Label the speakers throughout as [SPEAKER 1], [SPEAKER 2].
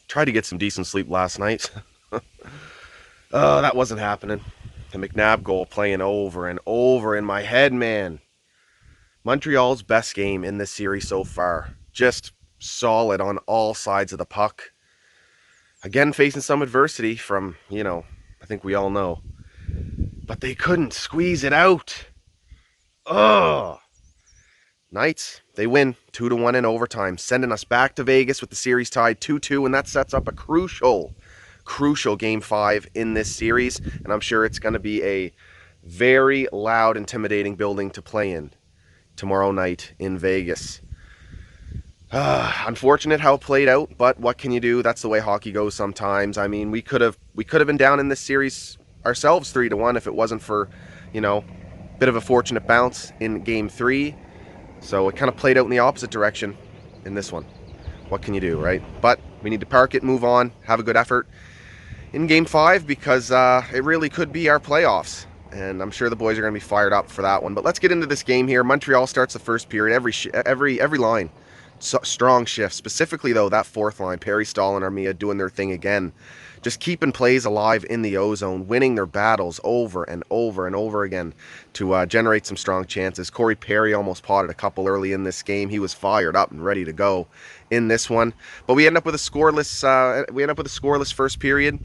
[SPEAKER 1] Tried to get some decent sleep last night. That wasn't happening. The McNabb goal playing over and over in my head, man. Montreal's best game in this series so far. Just solid on all sides of the puck. Again, facing some adversity from, I think we all know. But they couldn't squeeze it out. Ugh. Knights, they win 2-1 in overtime, sending us back to Vegas with the series tied 2-2, and that sets up a crucial game 5 in this series, and I'm sure it's going to be a very loud, intimidating building to play in tomorrow night in Vegas. Unfortunate how it played out, but what can you do? That's the way hockey goes sometimes. I mean, we could have been down in this series ourselves 3-1 if it wasn't for, bit of a fortunate bounce in game 3. So it kind of played out in the opposite direction in this one. What can you do, right? But we need to park it, move on, have a good effort in Game 5 because it really could be our playoffs. And I'm sure the boys are going to be fired up for that one. But let's get into this game here. Montreal starts the first period. Every line, strong shift. Specifically, though, that fourth line, Perry, Stahl, and Armia doing their thing again. Just keeping plays alive in the O-zone, winning their battles over and over and over again to generate some strong chances. Corey Perry almost potted a couple early in this game. He was fired up and ready to go in this one. But we end up with a scoreless first period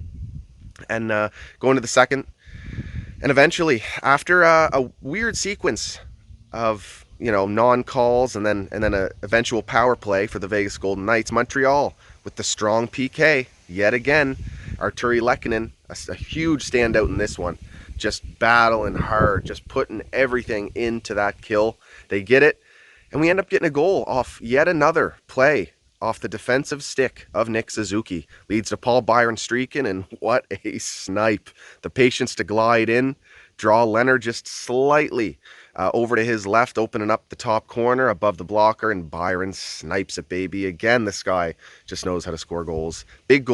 [SPEAKER 1] and go into the second. And eventually, after a weird sequence of non-calls and then a eventual power play for the Vegas Golden Knights, Montreal with the strong PK yet again. Arturi Lehkonen, a huge standout in this one, just battling hard, just putting everything into that kill. They get it, and we end up getting a goal off yet another play off the defensive stick of Nick Suzuki. Leads to Paul Byron streaking, and what a snipe. The patience to glide in, draw Leonard just slightly over to his left, opening up the top corner above the blocker, and Byron snipes it, baby. Again, this guy just knows how to score goals, big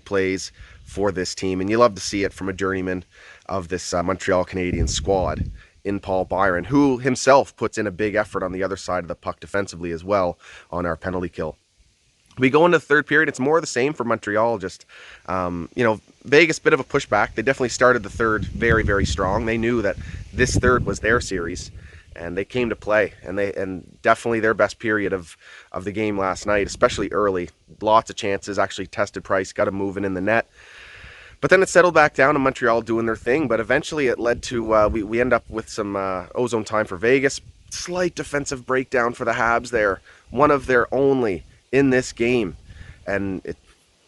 [SPEAKER 1] plays for this team, and you love to see it from a journeyman of this Montreal Canadiens squad in Paul Byron, who himself puts in a big effort on the other side of the puck defensively as well on our penalty kill. We go into the third period. It's more of the same for Montreal. Just, Vegas, bit of a pushback. They definitely started the third very, very strong. They knew that this third was their series, and they came to play. And definitely their best period of the game last night, especially early. Lots of chances. Actually tested Price, got him moving in the net. But then it settled back down to Montreal doing their thing. But eventually it led to we end up with some ozone time for Vegas. Slight defensive breakdown for the Habs there. One of their only in this game, and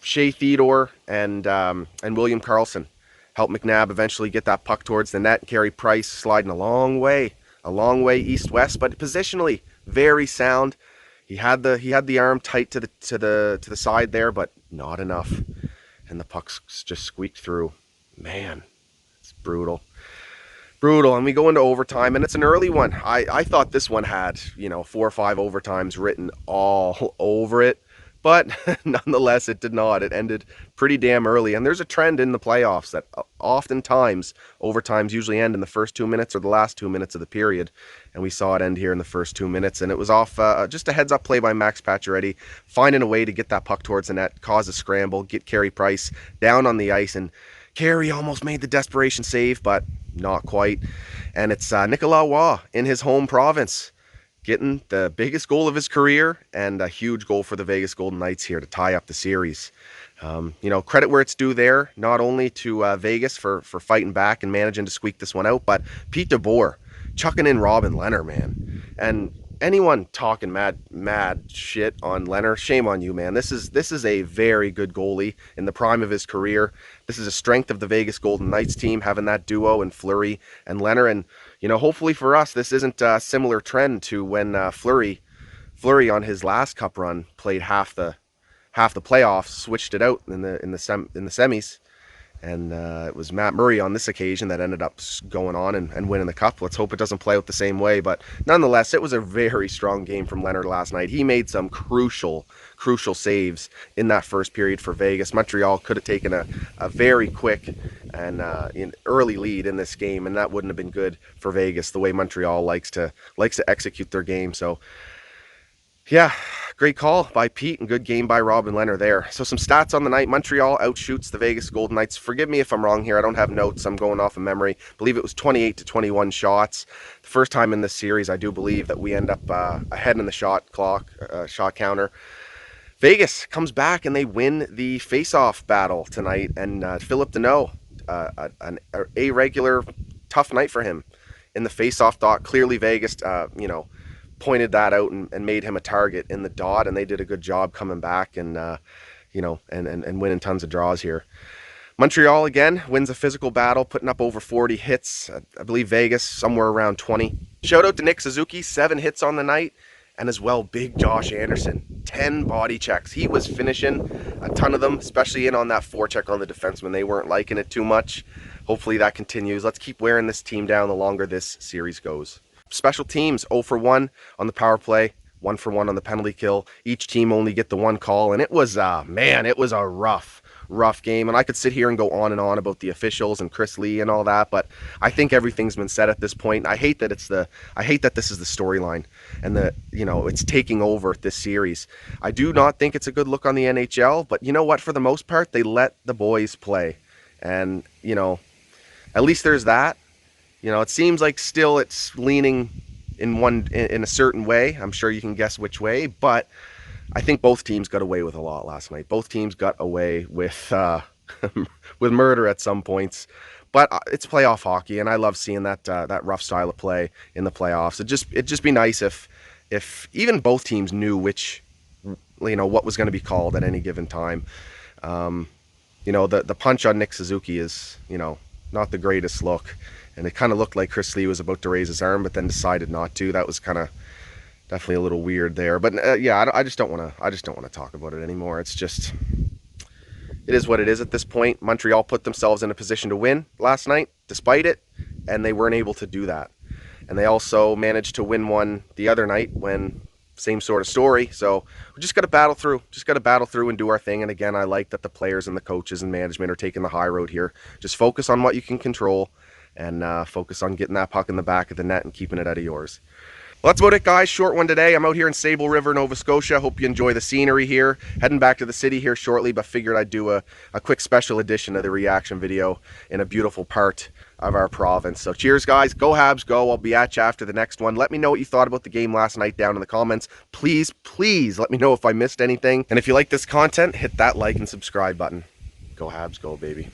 [SPEAKER 1] Shea Theodore and William Karlsson helped McNabb eventually get that puck towards the net. Carey Price sliding a long way east-west, but positionally very sound. He had the arm tight to the side there, but not enough, and the puck just squeaked through. Man, it's brutal. And we go into overtime, and it's an early one. I thought this one had 4 or 5 overtimes written all over it, but nonetheless it did not. It ended pretty damn early, and there's a trend in the playoffs that oftentimes overtimes usually end in the first 2 minutes or the last 2 minutes of the period, and we saw it end here in the first 2 minutes, and it was off just a heads-up play by Max Pacioretty, finding a way to get that puck towards the net, cause a scramble, get Carey Price down on the ice, and Carey almost made the desperation save, but not quite. And it's Nicolas Roy in his home province getting the biggest goal of his career and a huge goal for the Vegas Golden Knights here to tie up the series. Credit where it's due there, not only to Vegas for fighting back and managing to squeak this one out, but Pete DeBoer chucking in Robin Lehner, man. And anyone talking mad shit on Lehner, shame on you, man. This is a very good goalie in the prime of his career. This is a strength of the Vegas Golden Knights team, having that duo in Fleury and Lehner. And hopefully for us, this isn't a similar trend to when Fleury on his last cup run played half the playoffs, switched it out in the semis. And it was Matt Murray on this occasion that ended up going on and winning the cup. Let's hope it doesn't play out the same way. But nonetheless, it was a very strong game from Leonard last night. He made some crucial saves in that first period for Vegas. Montreal could have taken a very quick and early lead in this game, and that wouldn't have been good for Vegas, the way Montreal likes to execute their game. So Yeah, great call by Pete and good game by Robin Leonard there. So some stats on the night. Montreal outshoots the Vegas Golden Knights. Forgive me if I'm wrong here. I don't have notes. I'm going off of memory. I believe it was 28-21 shots. The first time in this series, I do believe that we end up ahead in the shot clock, shot counter. Vegas comes back and they win the face-off battle tonight. And Philip Deneau, a regular tough night for him in the face-off dot. Clearly Vegas, pointed that out and made him a target in the dot, and they did a good job coming back and and winning tons of draws here. Montreal again wins a physical battle, putting up over 40 hits. I believe Vegas somewhere around 20. Shout out to Nick Suzuki, 7 hits on the night, and as well big Josh Anderson, 10 body checks. He was finishing a ton of them, especially in on that forecheck on the defenseman. They weren't liking it too much. Hopefully that continues. Let's keep wearing this team down the longer this series goes. Special teams, 0 for 1 on the power play, 1 for 1 on the penalty kill. Each team only get the one call, and it was it was a rough game. And I could sit here and go on and on about the officials and Chris Lee and all that, but I think everything's been said at this point. I hate that this is the storyline and it's taking over this series. I do not think it's a good look on the NHL, but you know what? For the most part, they let the boys play, and at least there's that. It seems like still it's leaning in a certain way. I'm sure you can guess which way, but I think both teams got away with a lot last night. Both teams got away with with murder at some points. But it's playoff hockey, and I love seeing that rough style of play in the playoffs. It'd just be nice if even both teams knew what was going to be called at any given time. The punch on Nick Suzuki is not the greatest look. And it kind of looked like Chris Lee was about to raise his arm, but then decided not to. That was kind of definitely a little weird there. But I just don't want to talk about it anymore. It is what it is at this point. Montreal put themselves in a position to win last night, despite it, and they weren't able to do that. And they also managed to win one the other night when same sort of story. So we just got to battle through. And do our thing. And again, I like that the players and the coaches and management are taking the high road here. Just focus on what you can control. And focus on getting that puck in the back of the net and keeping it out of yours. Well, that's about it, guys. Short one today. I'm out here in Sable River, Nova Scotia. Hope you enjoy the scenery here. Heading back to the city here shortly, but figured I'd do a quick special edition of the reaction video in a beautiful part of our province. So cheers, guys. Go Habs, go. I'll be at you after the next one. Let me know what you thought about the game last night down in the comments. Please let me know if I missed anything. And if you like this content, hit that like and subscribe button. Go Habs, go, baby.